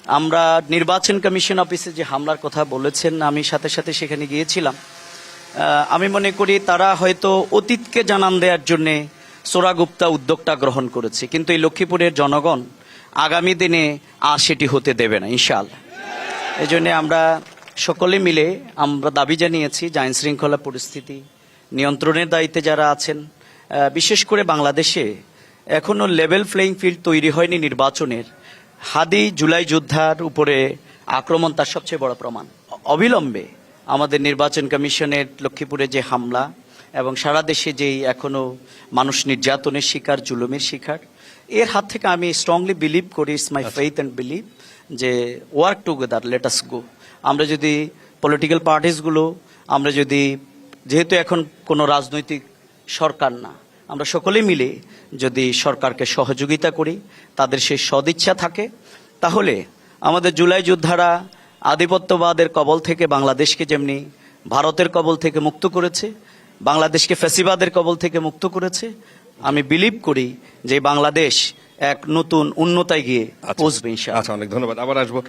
আমরা নির্বাচন কমিশন অফিসে যে হামলার কথা বলেছেন, আমি সাথে সাথে সেখানে গিয়েছিলাম। আমি মনে করি তারা হয়তো অতীতকে জানান দেওয়ার জন্যে চোরাগুপ্তা উদ্যোগটা গ্রহণ করেছে, কিন্তু এই লক্ষ্মীপুরের জনগণ আগামী দিনে আর সেটি হতে দেবে না ইনশাআল্লাহ। এই জন্যে আমরা সকলে মিলে আমরা দাবি জানিয়েছি যে আইন শৃঙ্খলা পরিস্থিতি নিয়ন্ত্রণের দায়িত্বে যারা আছেন, বিশেষ করে বাংলাদেশে এখনো লেভেল প্লেইং ফিল্ড তৈরি হয়নি নির্বাচনের। হাদি জুলাই যোদ্ধার উপরে আক্রমণ তার সবচেয়ে বড় প্রমাণ। অবিলম্বে আমাদের নির্বাচন কমিশনের লক্ষ্মীপুরে যে হামলা এবং সারা দেশে যেই এখনো মানুষ নির্যাতনের শিকার, জুলুমের শিকার, এর হাত থেকে আমি স্ট্রংলি বিলিভ করি, it's my faith and believe, যে ওয়ার্ক টুগেদার, লেট আস গো। আমরা যদি পলিটিক্যাল পার্টিসগুলো, আমরা যদি, যেহেতু এখন কোনো রাজনৈতিক সরকার না, আমরা সকলে মিলে যদি সরকারকে সহযোগিতা করি, তাদের সেই সদিচ্ছা থাকে, তাহলে আমাদের জুলাই যোদ্ধারা আধিপত্যবাদের কবল থেকে বাংলাদেশকে যেমনি ভারতের কবল থেকে মুক্ত করেছে, বাংলাদেশকে ফ্যাসিবাদের কবল থেকে মুক্ত করেছে, আমি বিলিভ করি যে বাংলাদেশ এক নতুন উন্নতায় গিয়ে পৌঁছবে ইনশাআল্লাহ। আচ্ছা, অনেক ধন্যবাদ। আবার আসবো।